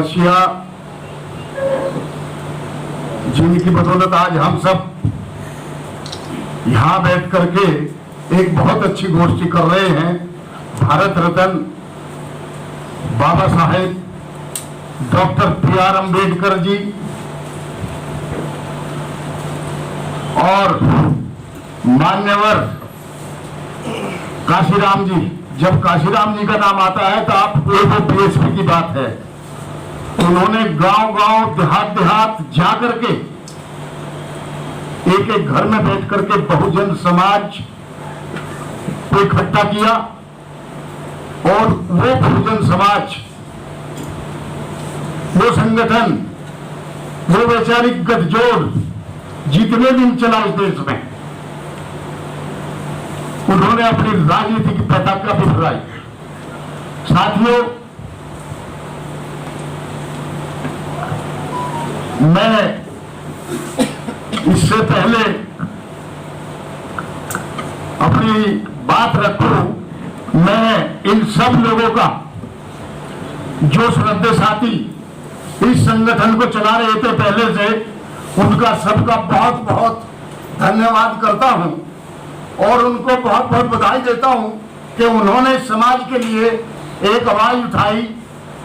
तपस्या जिनकी बदौलत आज हम सब यहाँ बैठ करके एक बहुत अच्छी गोष्ठी कर रहे हैं। Bharat Ratna Baba Saheb doctor PR. अम्बेडकर जी और मान्यवर काशीराम जी। जब काशीराम जी का नाम आता है तो आप पीएचपी की बात है। उन्होंने गांव-गांव, देहात-देहात जा करके एक-एक घर में बैठ करके बहुजन समाज को इकट्ठा किया और वो बहुजन समाज, वो संगठन, वो वैचारिक गठजोड़ जितने दिन चला इस देश में, उन्होंने अपनी राजनीति की पताका भी फहराई। साथियों, मैं इससे पहले अपनी बात रखूं, मैं इन सब लोगों का जो श्रद्धेय साथी इस संगठन को चला रहे थे पहले से, उनका सबका बहुत बहुत धन्यवाद करता हूं और उनको बहुत बहुत बधाई देता हूं कि उन्होंने समाज के लिए एक आवाज उठाई।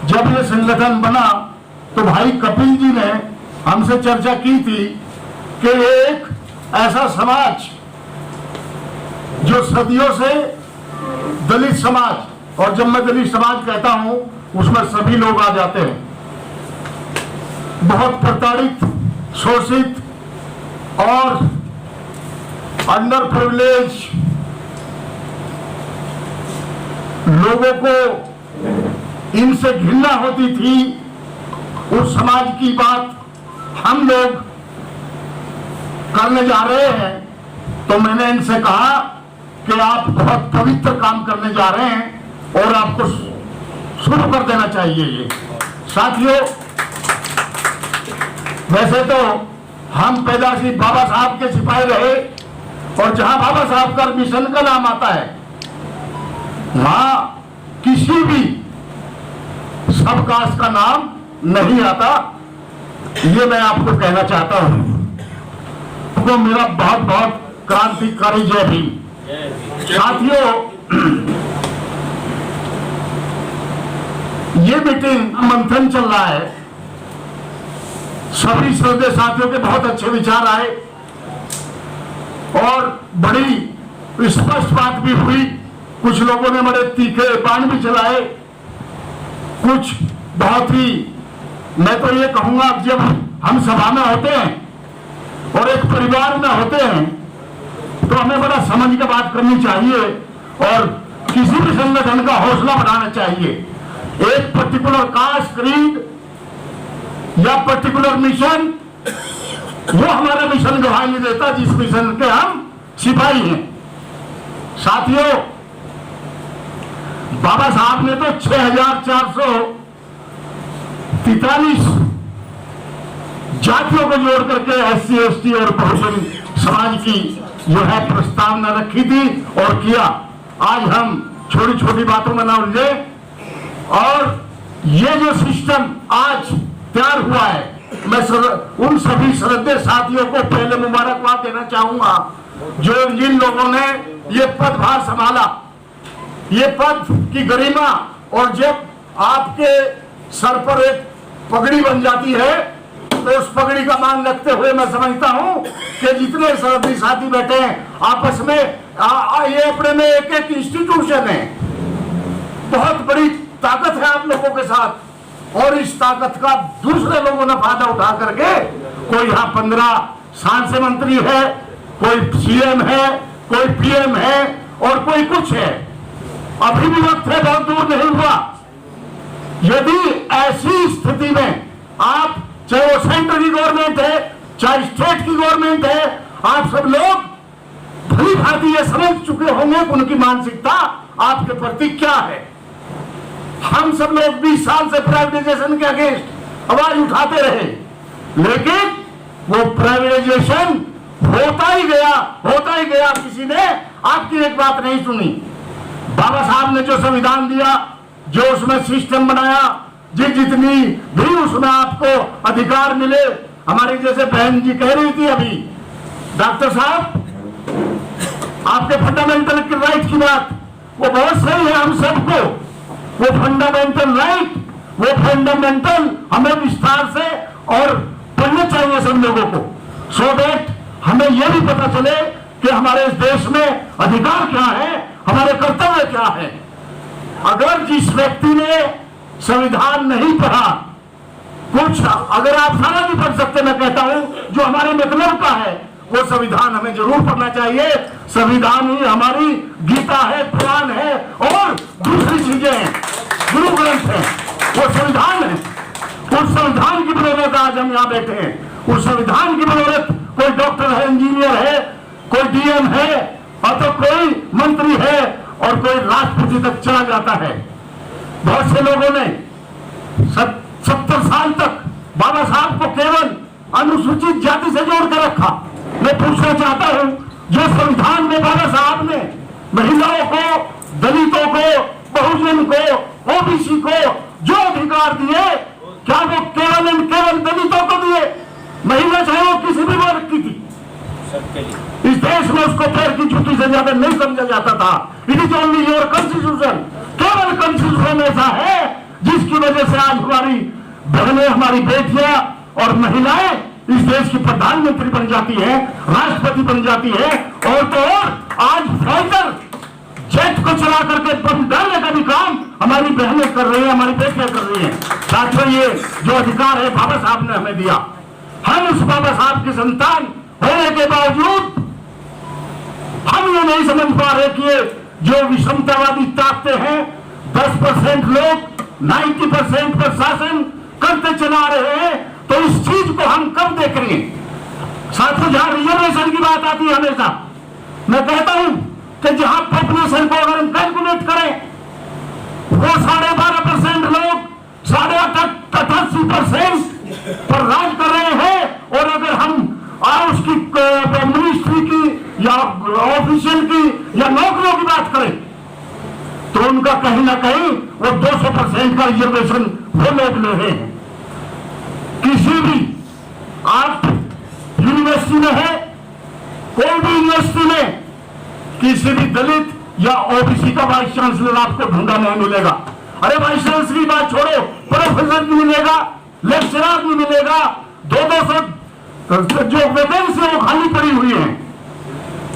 जब ये संगठन बना तो भाई कपिल जी ने हमसे चर्चा की थी कि एक ऐसा समाज जो सदियों से दलित समाज, और जब मैं दलित समाज कहता हूं उसमें सभी लोग आ जाते हैं, बहुत प्रताड़ित, शोषित और अंडर प्रिविलेज लोगों को इनसे घृणा होती थी। उस समाज की बात हम लोग करने जा रहे हैं, तो मैंने इनसे कहा कि आप बहुत पवित्र काम करने जा रहे हैं और आपको शुरू कर देना चाहिए ये। साथियों, वैसे तो हम पैदाशी बाबा साहब के सिपाही रहे और जहां बाबा साहब का मिशन का नाम आता है वहां किसी भी सबकास्ट का नाम नहीं आता। ये मैं आपको कहना चाहता हूं। तो मेरा बहुत बहुत क्रांतिकारी जय भीम। साथियों, ये मीटिंग मंथन चल रहा है, सभी श्रद्धेय साथियों के बहुत अच्छे विचार आए और बड़ी स्पष्ट बात भी हुई। कुछ लोगों ने बड़े तीखे बाण भी चलाए, कुछ बहुत ही, मैं तो ये कहूंगा, जब हम सभा में होते हैं और एक परिवार में होते हैं तो हमें बड़ा समझ के बात करनी चाहिए और किसी भी संगठन का हौसला बढ़ाना चाहिए। एक पर्टिकुलर कास्ट, क्रीड या पर्टिकुलर मिशन, वो हमारा मिशन गवाही नहीं देता जिस मिशन के हम सिपाही हैं। साथियों, बाबा साहब ने तो 6443 जातियों को जोड़ करके SC, ST और बहुजन समाज की जो है प्रस्तावना रखी थी और किया। आज हम छोटी छोटी बातों में ना उलझे और ये जो सिस्टम आज तैयार हुआ है, मैं उन सभी श्रद्धेय साथियों को पहले मुबारकबाद देना चाहूंगा जो जिन लोगों ने ये पदभार संभाला। ये पद की गरिमा, और जब आपके सर पर एक पगड़ी बन जाती है तो उस पगड़ी का मान रखते हुए मैं समझता हूं कि जितने श्रद्धेय साथी बैठे हैं आपस में ये अपने में एक एक इंस्टीट्यूशन है। बहुत बड़ी ताकत है आप लोगों के साथ और इस ताकत का दूसरे लोगों ने फायदा उठा करके, कोई यहाँ 15 सांसद मंत्री है, कोई CM है, कोई PM है और कोई कुछ है। अभी भी वक्त है, बहुत दूर नहीं हुआ। यदि ऐसी स्थिति में आप, चाहे वो सेंटर की गवर्नमेंट है, चाहे स्टेट की गवर्नमेंट है, आप सब लोग भली भांति ये समझ चुके होंगे कि उनकी मानसिकता आपके प्रति क्या है। हम सब लोग 20 साल से प्राइवेटाइजेशन के अगेंस्ट आवाज उठाते रहे, लेकिन वो प्राइवेटाइजेशन होता ही गया। किसी ने आपकी एक बात नहीं सुनी। बाबा साहब ने जो संविधान दिया, जो उसमें सिस्टम बनाया, जितनी भी उसमें आपको अधिकार मिले। हमारी जैसे बहन जी कह रही थी अभी, डॉक्टर साहब आपके फंडामेंटल राइट की बात वो बहुत सही है। हम सबको वो फंडामेंटल राइट, वो फंडामेंटल हमें विस्तार से और पढ़ने चाहिए सब लोगों को, सो दैट हमें यह भी पता चले कि हमारे इस देश में अधिकार क्या है, हमारे कर्तव्य क्या है। अगर जिस व्यक्ति ने संविधान नहीं पढ़ा, कुछ अगर आप सारा नहीं पढ़ सकते, मैं कहता हूं जो हमारे मतलब का है वो संविधान हमें जरूर पढ़ना चाहिए। संविधान ही हमारी गीता है, कुरान है और दूसरी चीजें हैं, गुरु ग्रंथ है, वो संविधान है। उस संविधान की बदौलत आज हम यहाँ बैठे हैं। उस संविधान की बदौलत कोई डॉक्टर है, इंजीनियर है, कोई डीएम है, और तो कोई मंत्री है और कोई राष्ट्रपति तक चला जाता है। बहुत से लोगों ने 70 साल तक बाबा साहब को केवल अनुसूचित जाति से जोड़ कर रखा। मैं पूछना चाहता हूं, जो संविधान में बाबा साहब ने महिलाओं को, दलितों को, बहुजन को, ओबीसी को जो अधिकार दिए, क्या वो केवल दलितों को दिए? महिला चाहे वो किसी भी वर्ग की थी, इस देश में उसको पैर की जूती से ज्यादा नहीं समझा जाता था। It is only your constitution, केवल कॉन्स्टिट्यूशन ऐसा है जिसकी वजह से आज हमारी बहनें, हमारी बेटियां और महिलाएं इस देश की प्रधानमंत्री बन जाती है, राष्ट्रपति बन जाती है, और तो और आज फाइटर जेट को चला करके बम डालने का भी काम हमारी बहनें कर रही है, हमारी बेटियां कर रही हैं। साथियों, ये जो अधिकार है बाबा साहब ने हमें दिया, हम उस बाबा साहब की संतान होने के बावजूद हम ये नहीं समझ पा रहे कि जो विषमतावादी ताकतें हैं, 10% लोग 90% पर शासन करते चला रहे हैं, तो इस चीज को हम कब देख रहे हैं? साथियों, जहां रिजर्वेशन की बात आती है हमेशा मैं कहता हूं कि जहां पॉपुलेशन को अगर हम कैलकुलेट करें, वो 12.5% लोग 88% पर राज कर रहे हैं, और अगर हम उसकी मिनिस्ट्री की या ऑफिशियल की या नौकरियों की बात करें तो उनका कहीं ना कहीं वो 200% का रिजर्वेशन वो लोग ले रहे हैं। किसी भी आप यूनिवर्सिटी में है, कोई भी यूनिवर्सिटी में किसी भी दलित या ओबीसी का वाइस चांसलर आपको ढूंढा नहीं मिलेगा। अरे वाइस चांसलर की बात छोड़ो, प्रोफेसर नहीं मिलेगा, लेक्चरर नहीं मिलेगा, 200 जो वैकेंसी वो खाली पड़ी हुई है।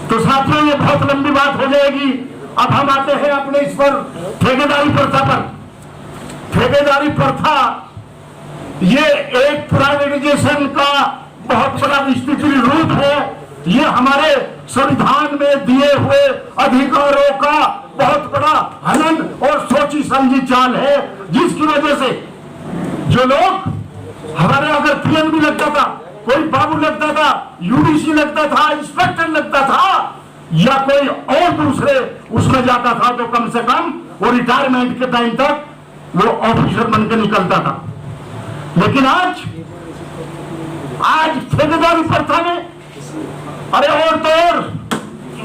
तो साथियों, ये बहुत लंबी बात हो जाएगी। अब हम आते हैं अपने इस पर ठेकेदारी प्रथा पर। ठेकेदारी प्रथा ये एक प्राइवेटाइजेशन का बहुत बड़ा विस्तृत रूप है। ये हमारे संविधान में दिए हुए अधिकारों का बहुत बड़ा हनन और सोची समझी चाल है, जिसकी वजह से जो लोग हमारे अगर पीएन भी लगता था, कोई बाबू लगता था, यूडीसी लगता था, इंस्पेक्टर लगता था, या कोई और दूसरे उसमें जाता था, तो कम से कम वो रिटायरमेंट के टाइम तक वो ऑफिसर बनकर निकलता था। लेकिन आज ठेकेदारी प्रथा में, अरे और तो और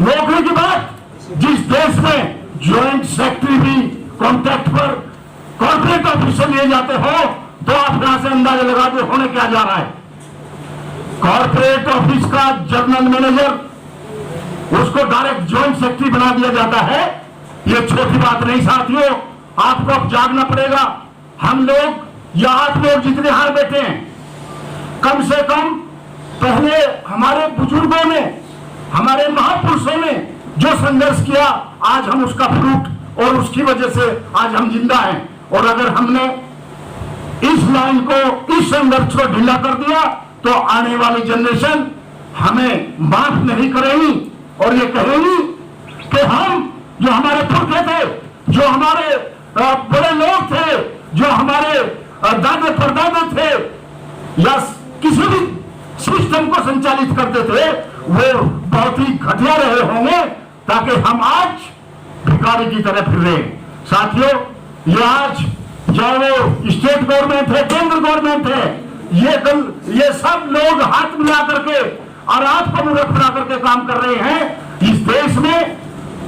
नौकरी की बात, जिस देश में ज्वाइंट सेक्रेटरी भी कॉन्ट्रैक्ट पर कॉर्पोरेट ऑफिसर लिए जाते हो, तो आप यहां से अंदाजा लगा दो होने क्या जा रहा है। कॉर्पोरेट ऑफिस का जनरल मैनेजर, उसको डायरेक्ट ज्वाइंट सेक्रेटरी बना दिया जाता है। ये छोटी बात नहीं साथियों, आपको अब जागना पड़ेगा। हम लोग या आप लोग जितने हार बैठे हैं, कम से कम पहले हमारे बुजुर्गों ने, हमारे महापुरुषों ने जो संघर्ष किया, आज हम उसका फ्रूट और उसकी वजह से आज हम जिंदा हैं। और अगर हमने इस लाइन को, इस संघर्ष को ढीला कर दिया, तो आने वाली जनरेशन हमें माफ नहीं करेगी और ये कहेगी कि हम, जो हमारे पुरखे थे, जो हमारे बड़े लोग थे, जो हमारे दादे परदादे थे, या किसी भी सिस्टम को संचालित करते थे, वो बहुत ही घटिया रहे होंगे, ताकि हम आज भिखारी की तरह फिर रहे। साथियों, ये आज चाहे वो स्टेट गवर्नमेंट है, केंद्र गवर्नमेंट है, ये सब लोग हाथ मिला करके और आपको मूर्ख बना करके काम कर रहे हैं। इस देश में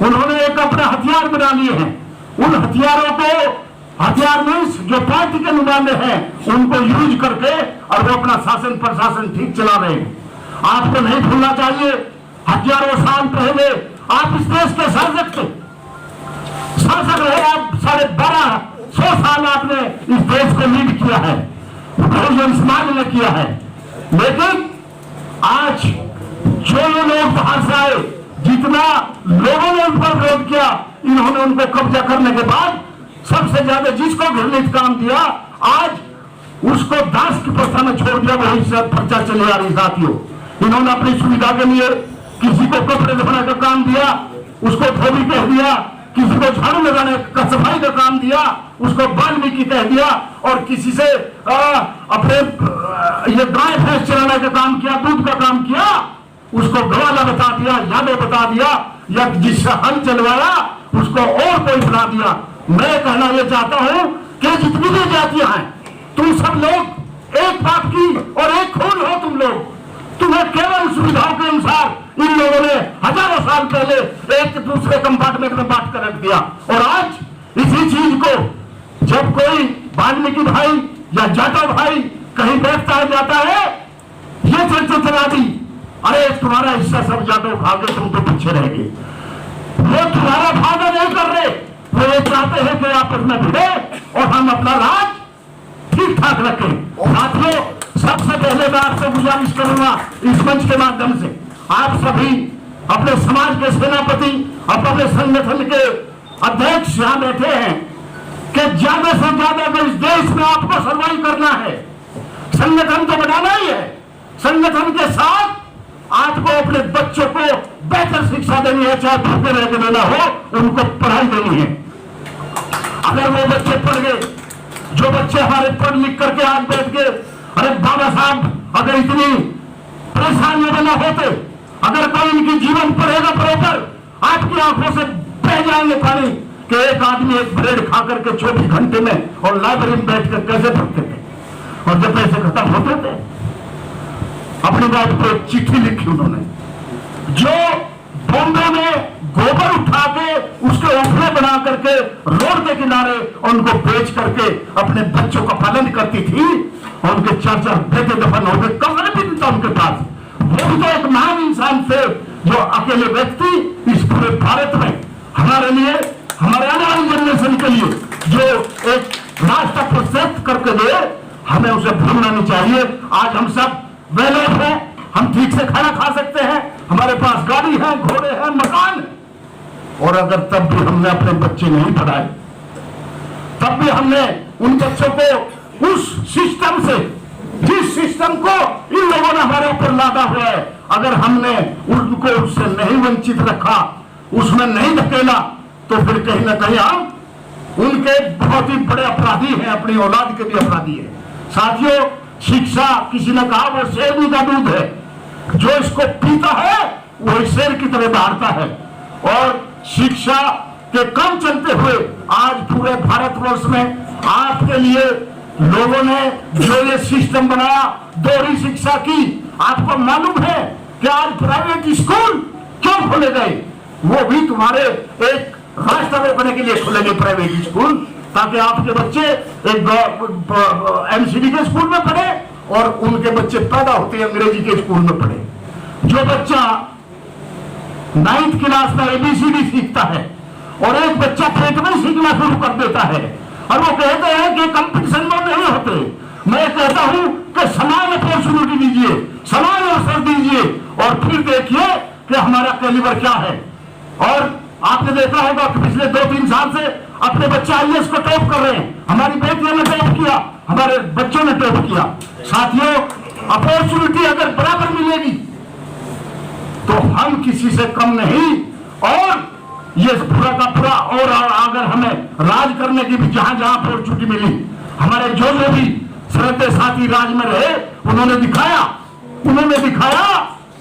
उन्होंने एक अपना हथियार बना लिए हैं। उन हथियारों को हथियार मीन्स जो पार्टी के नुमाइंदे हैं उनको यूज करके और वो अपना शासन प्रशासन ठीक चला रहे हैं। आपको नहीं भूलना चाहिए, हजारों साल पहले आप इस देश के शासक रहे, आप 1250 साल आपने इस देश को लीड किया है, बहुजन समाज ने किया है। लेकिन आज जो लोग बाहर से आए, जितना लोगों ने उन पर विरोध किया, इन्होंने उनको कब्जा करने के बाद सबसे ज्यादा जिसको घृणित काम दिया, आज उसको दास की प्रथा में छोड़ दिया। वही सब पर्चा चली आ रही साथियों। इन्होंने अपनी सुविधा के लिए किसी को कपड़े धोने का काम दिया, उसको धोबी कह दिया, किसी को झाड़ू लगाने का सफाई का काम दिया, उसको वाल्मीकि कह दिया, और किसी से अपने ये गाय भैंस चलाने का काम किया, दूध का काम किया, उसको ग्वाला बता दिया, यादव बता दिया, या जिससे हल चलवाया उसको और कोई बना दिया। मैं कहना ये चाहता हूं कि जितनी भी जातियां हैं, तुम सब लोग एक बाप की और एक खून हो तुम लोग। तुम्हें केवल सुविधाओं के अनुसार इन लोगों ने हजारों साल पहले एक दूसरे कंपार्टमेंट में बांट कर रख दिया, और आज इसी चीज को जब कोई वाल्मीकि भाई या जाटव भाई कहीं बैठता जाता है, ये चर्चा चला दी, अरे तुम्हारा हिस्सा सब जाटव खा गए, तुम तो पीछे रह गए। वो तुम्हारा फायदा नहीं कर रहे, वो ये चाहते हैं कि आपस में भिड़े और हम अपना राज ठीक ठाक रखें। साथियों, सबसे पहले मैं आपसे गुजारिश करूंगा इस मंच के माध्यम से, आप सभी अपने समाज के सेनापति, अपने संगठन के अध्यक्ष यहाँ बैठे हैं, कि ज्यादा से ज्यादा अगर इस देश में आपको सर्वाइव करना है, संगठन तो बनाना ही है, संगठन के साथ आपको अपने बच्चों को बेहतर शिक्षा देनी है, चाहे भूखे रह के देना हो, उनको पढ़ाई देनी है। अगर वो बच्चे पढ़ गए, जो बच्चे हमारे पढ़ लिख करके आज बैठ गए, अरे बाबा साहब अगर इतनी परेशानियों में न होते, अगर कोई इनकी जीवन पढ़ेगा बराबर, आपकी आंखों से बह जाएंगे पानी कि एक आदमी एक ब्रेड खा करके 24 घंटे में और लाइब्रेरी में बैठ कर कैसे पढ़ते थे, और जब पैसे खत्म होते थे अपनी बात को एक चिट्ठी लिखी उन्होंने, जो बॉम्बे में गोबर उठा के उसके उपले बना करके रोड के किनारे उनको बेच करके अपने बच्चों का पालन करती थी, और उनके 4-4 बेटे दफन हो गए, कमरे भी नहीं था उनके पास। वो भी तो एक महान इंसान थे, जो अकेले व्यक्ति इस पूरे भारत में हमारे लिए, हमारे आने वाली जनरेशन के लिए जो एक रास्ता प्रशस्त करके दे, हमें उसे भूलना नहीं चाहिए। आज हम सब वेल हैं, हम ठीक से खाना खा सकते हैं, हमारे पास गाड़ी है, घोड़े हैं, मकान, और अगर तब भी हमने अपने बच्चे नहीं पढ़ाए, तब भी हमने उन बच्चों को उस सिस्टम से, जिस सिस्टम को इन लोगों ने हमारे ऊपर लादा हुआ है, अगर हमने उनको उससे नहीं वंचित रखा, उसमें नहीं धकेला, तो फिर कहीं ना कहीं हम उनके बहुत ही बड़े अपराधी हैं, अपनी औलाद के भी अपराधी हैं। साथियों, शिक्षा, किसी ने कहा वो शेरनी का दूध है, जो इसको पीता है वो शेर की तरह दहाड़ता है। और शिक्षा के कम चलते हुए आज पूरे भारतवर्ष में आपके लिए लोगों ने जो ये सिस्टम बनाया दोहरी शिक्षा की, आपको मालूम है कि आज प्राइवेट स्कूल क्यों खोले गए? वो भी तुम्हारे एक रास्ता रोकने के लिए खोलेंगे प्राइवेट स्कूल, ताकि आपके बच्चे एक एमसीडी के स्कूल में पढ़े और उनके बच्चे पैदा होते हैं अंग्रेजी के स्कूल में पढ़े। जो बच्चा 9th क्लास में ABCD सीखता है और एक बच्चा 8th में सीखना शुरू कर देता है, और वो कहते हैं कि कंपटीशन में नहीं होते। मैं कहता हूं कि समान अपॉर्चुनिटी दीजिए, समान अवसर दीजिए, और फिर देखिए कि हमारा कैलिबर क्या है। और आपने देखा होगा कि पिछले 2-3 साल से अपने बच्चे IAS को टॉप कर रहे हैं, हमारी बेटियों ने टॉप किया, हमारे बच्चों ने टॉप किया। साथियों, अपॉर्चुनिटी अगर बराबर मिलेगी तो हम किसी से कम नहीं, और ये पूरा का पूरा, और अगर हमें राज करने की भी जहां जहां अपॉर्चुनिटी मिली, हमारे जो भी श्रद्धेय साथी राज में रहे, उन्होंने दिखाया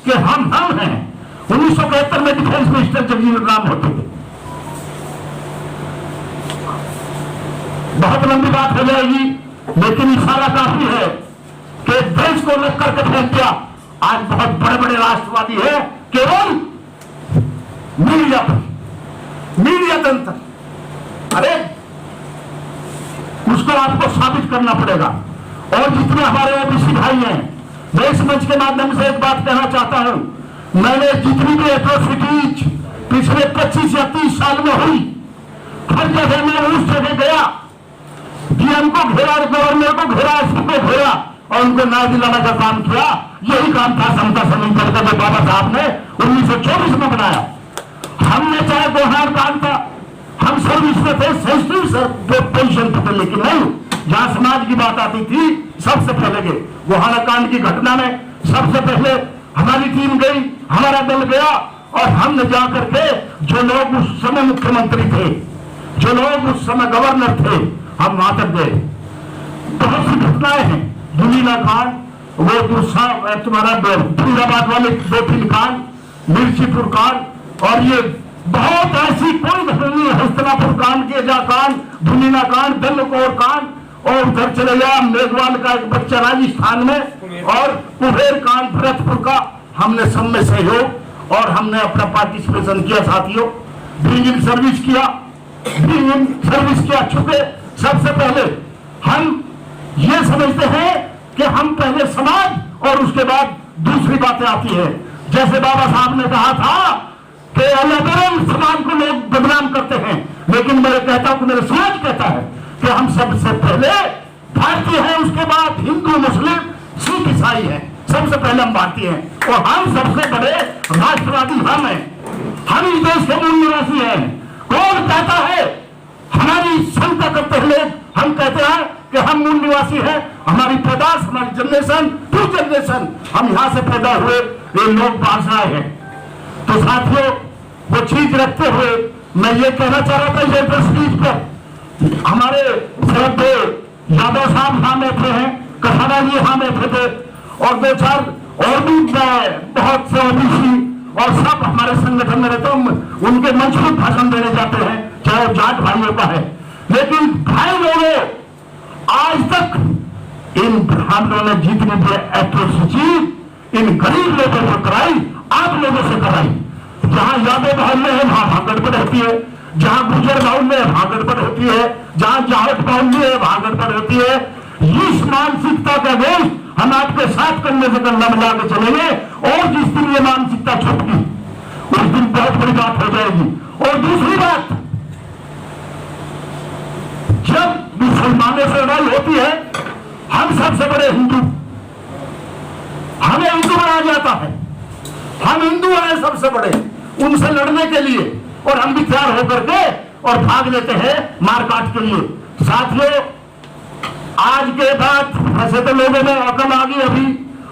कि हम हैं। 1971 में डिफेंस मिनिस्टर जगजीवन राम होते थे। बहुत लंबी बात हो जाएगी, लेकिन इशारा काफी है कि देश को लग करके फेंक दिया। आज बहुत बड़े बड़े राष्ट्रवादी है, केवल मीडिया तंत्र। अरे कल आपको साबित करना पड़ेगा। और जितने हमारे ओबीसी भाई हैं, मैं इस मंच के माध्यम से एक बात कहना चाहता हूं, मैंने जितनी भी एट्रोसिटीज पिछले 25 या 30 साल में हुई, हर जगह मैं उस जगह गया, डीएम को घेरा, गवर्नर को घेरा, एसपी को घेरा और उनको न्याय दिलाने का काम किया। यही काम था समता समिति का जो बाबा साहब ने 1924 में बनाया। हमने चाहे गोहार कांड था, हम सर्विस में थे, सेंसिटिव पोजिशन पे थे, लेकिन नहीं, जहां समाज की बात आती थी सबसे पहले गए। गोहाना कांड की घटना में सबसे पहले हमारी टीम गई, हमारा दल गया और हमने जाकर के जो लोग उस समय मुख्यमंत्री थे, जो लोग उस समय गवर्नर थे, हम वहां तक गए। बहुत सी घटनाएं हैं, दुलीला कांड, वो दूसरा तुम्हारा फरीदाबाद वाले 2-3 कांड, मिर्चीपुर कांड, और ये बहुत ऐसी कोई घटना नहीं, हस्तिनापुर कांड, केजा कांड, दुलीला कांड, दल्लकोर कांड, और उधर चले गया मेघवाल का एक बच्चा राजस्थान में, और कुबेर कांड भरतपुर का। हमने सब में सहयोग और हमने अपना पार्टिसिपेशन किया साथियों, बीइंग इन सर्विस किया, बीइंग इन सर्विस किया। चुके सबसे पहले हम ये समझते हैं कि हम पहले समाज और उसके बाद दूसरी बातें आती है। जैसे बाबा साहब ने कहा था कि अलग-अलग समाज को लोग बदनाम करते हैं, लेकिन मैं कहता हूं कि मेरा समाज कहता है कि हम सबसे पहले भारतीय हैं, उसके बाद हिंदू, मुस्लिम, सिख, ईसाई हैं, सबसे पहले हम भारतीय हैं और हम सबसे बड़े राष्ट्रवादी हम हैं। हम इस देश के मूल निवासी हैं। कौन कहता है? हमारी शंका करते हैं लोग, हम कहते हैं कि हम मूल निवासी हैं, हमारी पैदाश, हमारी जनरेशन, 2 जनरेशन हम यहां से पैदा हुए, ये लोग बाहर से आए हैं। तो साथियों, वो चीज रखते हुए मैं ये कहना चाह रहा था, ये प्रेस्टीज पर हमारे श्रद्धेय यादव साहब यहां बैठे हैं, कसाना जी यहां बैठे थे और 2-4 और भी बहुत से ओबीसी और सब हमारे संगठन में रहते हैं, उनके मंच में भाषण देने जाते हैं, चाहे जाट भाइयों का है। लेकिन भाई लोगों, आज तक इन ब्राह्मणों ने जितनी भी एट्रोसिटी इन गरीब लोगों को कराई, आप लोगों से कराई। जहां यादव मोहल्ले है वहां भागड़ रहती है, जहां गुजर मोहल्ले है वहां गड़बड़ होती है, जहां जाट मोहल्ले है वहां गड़बड़ होती है। इस मानसिकता का देश हम आपके साथ करने से करना मिला के चलेंगे और जिस दिन ये मानसिकता छूटगी उस दिन बहुत बड़ी बात हो जाएगी। और दूसरी बात, जब मुसलमानों से लड़ाई होती है, हम सबसे बड़े हिंदू, हमें हिंदू बनाया जाता है, हम हिंदू हैं सबसे बड़े, उनसे लड़ने के लिए, और हम भी तैयार होकर के और भाग लेते हैं मारकाट के लिए। साथियों, आज के बाद वैसे तो लोगों में अकल आ गई अभी,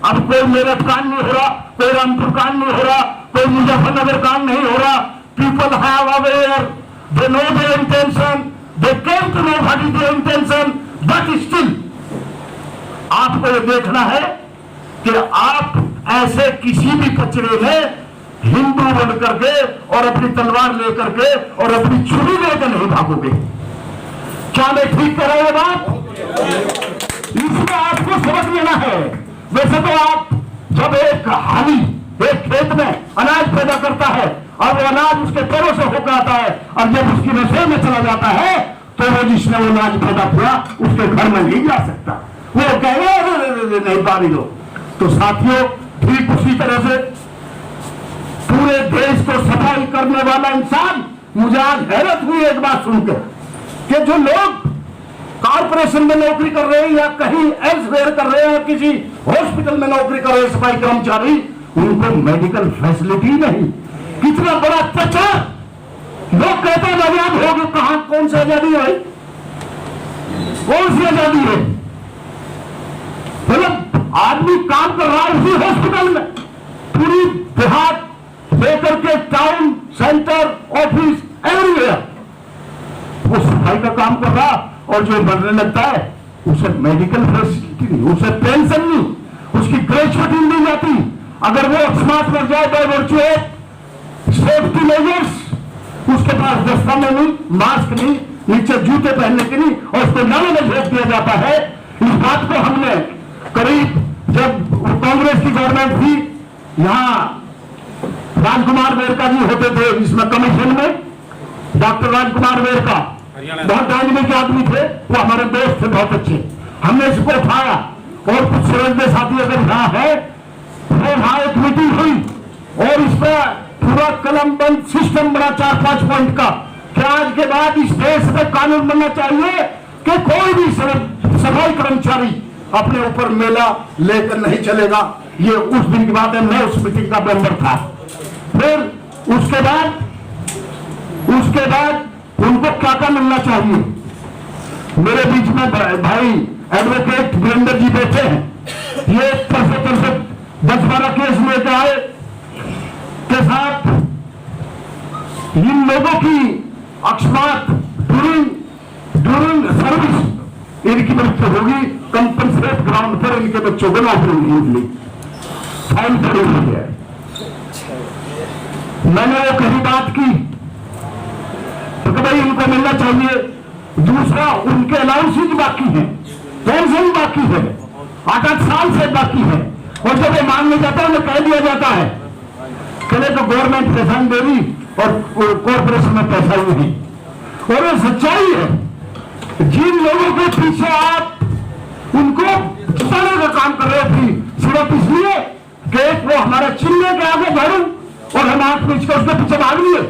अब कोई मेरठ कांड नहीं हो रहा, कोई रामपुर कांड नहीं हो रहा, कोई मुजफ्फरनगर कांड नहीं हो रहा। People have aware, they know their intention, they came to know what is their intention, but still आपको ये देखना है कि आप ऐसे किसी भी कचरे में हिंदू बन करके और अपनी तलवार लेकर के और अपनी छुरी लेकर नहीं भागोगे। क्या मैं ठीक कर रहा हूं बात? इसमें आपको समझ लेना है। वैसे तो आप जब एक हाली एक खेत में अनाज पैदा करता है और वो अनाज उसके पैरों से होकर आता है और जब उसकी रसोई में चला जाता है तो वो जिसने वो अनाज पैदा किया उसके घर में नहीं जा सकता, वो कहेगा नहीं पानी लो। तो साथियों, ठीक उसी तरह से पूरे देश को सफाई करने वाला इंसान, मुझे आज हैरत हुई एक बात सुनकर कि जो लोग कॉर्पोरेशन में नौकरी कर रहे हैं या कहीं एल्सवेयर कर रहे हैं, किसी हॉस्पिटल में नौकरी कर रहे हैं सफाई कर्मचारी, उनको मेडिकल फैसिलिटी नहीं। कितना बड़ा अत्याचार! लोग कहते हैं आजाद हो गए, कहां कौन सी आजादी है? कौन सी आजादी है? मतलब आदमी काम कर रहा है उसी हॉस्पिटल में, पूरी देहात लेकर के टाउन, सेंटर, ऑफिस, एवरीवेयर वो सफाई का काम कर रहा, और जो मरने लगता है उसे मेडिकल फैसिलिटी नहीं, उसे पेंशन नहीं, उसकी ग्रेजुएटी नहीं दी जाती। अगर वो अकस्मात मर जाए बाय वर्च्यू सेफ्टी मेजर्स, उसके पास दस्ताने नहीं, मास्क नहीं, नीचे जूते पहनने के नहीं, और उसको नाले में झोंक दिया जाता है। इस बात को हमने करीब जब कांग्रेस की गवर्नमेंट थी, यहाँ राजकुमार वेरका जी होते थे इसमें कमीशन में, डॉक्टर राजकुमार वेरका, बहुत डायनेमिक आदमी थे, वो हमारे दोस्त थे बहुत अच्छे। हमने इसको उठाया और कुछ समझते साथी अगर यहाँ है, फिर वहां एक मीटिंग हुई और इस पर पूरा कलमबंद सिस्टम बना 4-5 पॉइंट का कि आज के बाद इस देश में कानून बनना चाहिए कि कोई भी सफाई कर्मचारी अपने ऊपर मेला लेकर नहीं चलेगा। ये उस दिन की बात है, मैं उस मीटिंग का मेंबर था। फिर उसके बाद उनको क्या क्या मिलना चाहिए। मेरे बीच में भाई एडवोकेट वीरेंद्र जी बैठे हैं, ये परसों 10-12 केस लेके आए के साथ इन लोगों की अकस्मात ड्यूरिंग सर्विस इनकी मृत्यु होगी, कंपनसेट ग्राउंड पर इनके बच्चों को नौकरी मिली, फाइल पड़ी हुई है। मैंने वो कहीं बात की तो भाई उनको मिलना चाहिए। दूसरा, उनके अलाउंसेज बाकी है, पेंशन बाकी है, 8-8 साल से बाकी है, और जब ये मांगने जाता है उन्हें कह दिया जाता है चले तो गवर्नमेंट पैसा दे दी और कॉर्पोरेशन में पैसा ही नहीं। और ये सच्चाई है। जिन लोगों के पीछे आप उनको जिताने का काम कर रहे थे सिर्फ इसलिए कि वो हमारा चिन्ह के आगे बढ़ू और हम आप पीछ के उसके पीछे भाग लिए।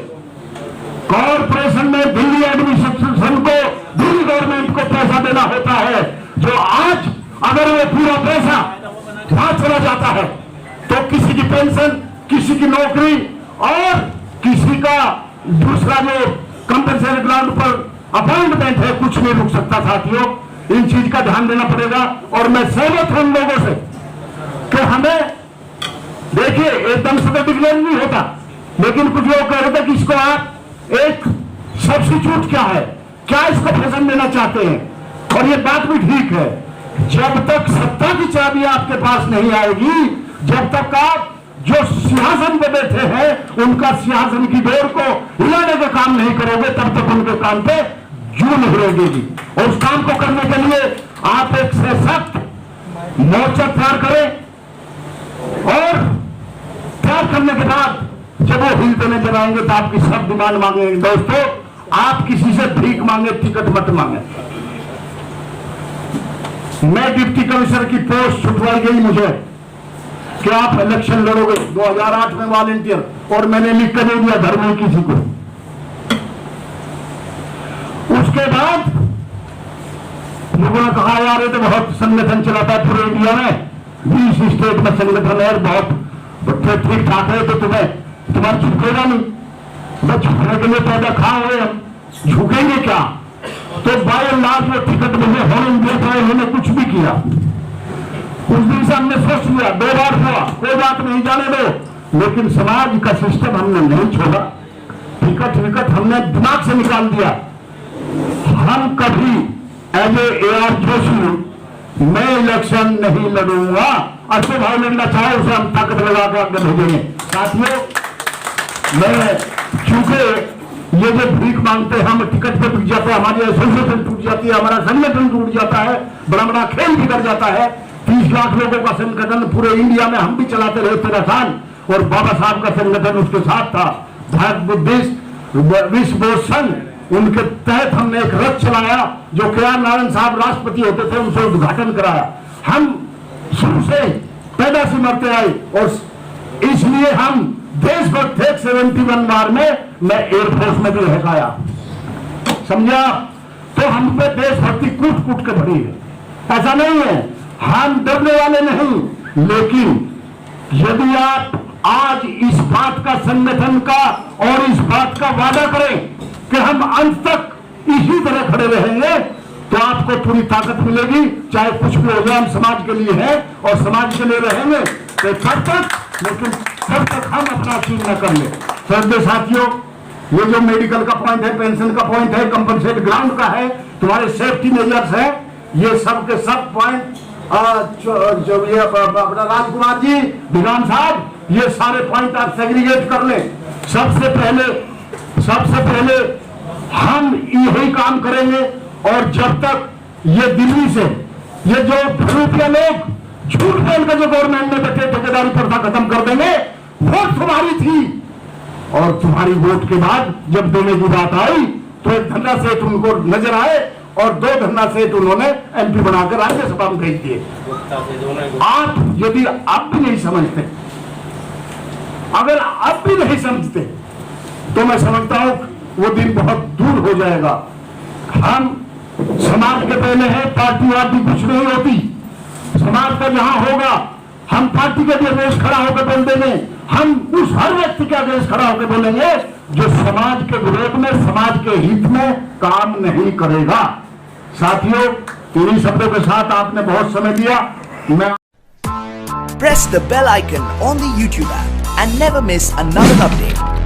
कॉर्पोरेशन में दिल्ली एडमिनिस्ट्रेशन को, दिल्ली गवर्नमेंट को पैसा देना होता है, जो आज अगर वो पूरा पैसा वहां चला जाता है तो किसी की पेंशन, किसी की नौकरी और किसी का दूसरा जो कंपनसेशन ग्राउंड पर अपॉइंटमेंट है, कुछ नहीं रुक सकता। साथियों, इन चीज का ध्यान देना पड़ेगा। और मैं सहमत हूं उन लोगों से कि हमें देखिए एकदम से तो डिक्लेयर नहीं होता, लेकिन कुछ लोग कह रहे थे कि इसको आप एक सब्स्टिट्यूट क्या है, क्या इसको प्रेजेंट देना चाहते हैं। और ये बात भी ठीक है, जब तक सत्ता की चाबी आपके पास नहीं आएगी, जब तक आप जो सिंहासन पे बैठे हैं उनका सिंहासन की डोर को हिलाने का काम नहीं करोगे, तब तक उनके काम पे जू नहीं रहेगी। और उस काम को करने के लिए आप एक सशक्त मोर्चा तैयार करें, और तैयार करने के बाद जब वो हिलते नहीं जलाएंगे तो आपकी सब डिमांड मांगेंगे। दोस्तों, आप किसी से भीख मांगे, टिकट मत मांगे। मैं डिप्टी कमिश्नर की पोस्ट छुटवाई गई मुझे कि आप इलेक्शन लड़ोगे 2008 में वॉलंटियर, और मैंने लिख कर नहीं दिया घर में किसी को। उसके बाद लोगों ने कहा यार ये तो बहुत संगठन चलाता है पूरे इंडिया में, 20 स्टेट में संगठन है, बहुत ठीक ठाक है, तो तुम्हारा झुकेगा नहीं। बस झुकने के लिए पैदा खा हुए हम, झुकेंगे क्या। तो बाय लाख में टिकट मुझे होने देख रहे, उन्होंने कुछ भी किया। उस दिन से हमने सोच लिया, 2 बार हुआ, कोई बात नहीं, जाने दो, लेकिन समाज का सिस्टम हमने नहीं छोड़ा। टिकट विकट हमने दिमाग से निकाल दिया। हम कभी एज AR जोशी मैं इलेक्शन नहीं लड़ूंगा, अच्छे भाई लड़ना चाहे उसे हम ताकत लगा के आगे भेजेंगे। साथियों, मैं चूंकि ये जो भीख मांगते हैं, हम टिकट पे टूट जाते हैं, हमारी एसोसिएशन टूट जाती है, हमारा संगठन टूट जाता है, बड़ा बड़ा खेल बिगड़ जाता है। 30 लाख लोगों का संगठन पूरे इंडिया में हम भी चलाते रहे 13 साल, और बाबा साहब का संगठन उसके साथ था, भारत बुद्धिस्ट विश्व बौद्ध संघ, उनके तहत हमने एक रथ चलाया जो KR नारायण साहब राष्ट्रपति होते थे, उनसे उद्घाटन कराया। हम शुरू से पैदा से मरते आए, और इसलिए हम देशभक्त थे। 71 बार में मैं एयरफोर्स में भी रह गया, समझा। तो हम पे देशभक्ति कूट कूट के भरी है, ऐसा नहीं है, हम डरने वाले नहीं। लेकिन यदि आप आज इस बात का, संगठन का और इस बात का वादा करें कि हम अंत तक इसी तरह खड़े रहेंगे, तो आपको पूरी ताकत मिलेगी, चाहे कुछ भी हो जाए। हम समाज के लिए हैं और समाज के लिए रहेंगे, तो तब तक, लेकिन तब तक हम अपना चीज न कर ले। श्रद्धेय साथियों, ये जो मेडिकल का पॉइंट है, पेंशन का पॉइंट है, कंपनसेट ग्राउंड का है, तुम्हारे सेफ्टी मेजर्स है, ये सब के सब पॉइंट जो ये अपना राजकुमार जी, विधान साहब, ये सारे पॉइंट आप सेग्रीगेट कर ले। सबसे पहले हम यही काम करेंगे, और जब तक ये दिल्ली से ये जो रुपया लोग झूठ बोलकर जो गवर्नमेंट ने बैठे ठेकेदारी प्रथा खत्म कर देंगे, वोट तुम्हारी थी, और तुम्हारी वोट के बाद जब देने की बात आई तो एक धन्ना सेठ उनको नजर आए और 2 धन्ना सेठ उन्होंने एमपी बनाकर राज्यसभा में भेज दिए। आप यदि आप भी नहीं समझते, अगर आप भी नहीं समझते, तो मैं समझता हूं वो दिन बहुत दूर हो जाएगा। हम समाज के पहले हैं, पार्टी वार्टी कुछ नहीं होती। समाज का जहां होगा हम पार्टी के भी अगेंस्ट खड़ा होकर बोल देंगे, हम उस हर व्यक्ति के अगेंस्ट खड़ा होकर बोलेंगे जो समाज के विरोध में, समाज के हित में काम नहीं करेगा। साथियों, इन्हीं शब्दों के साथ आपने बहुत समय दिया। मैं Press the bell icon on the YouTube app and never miss another update.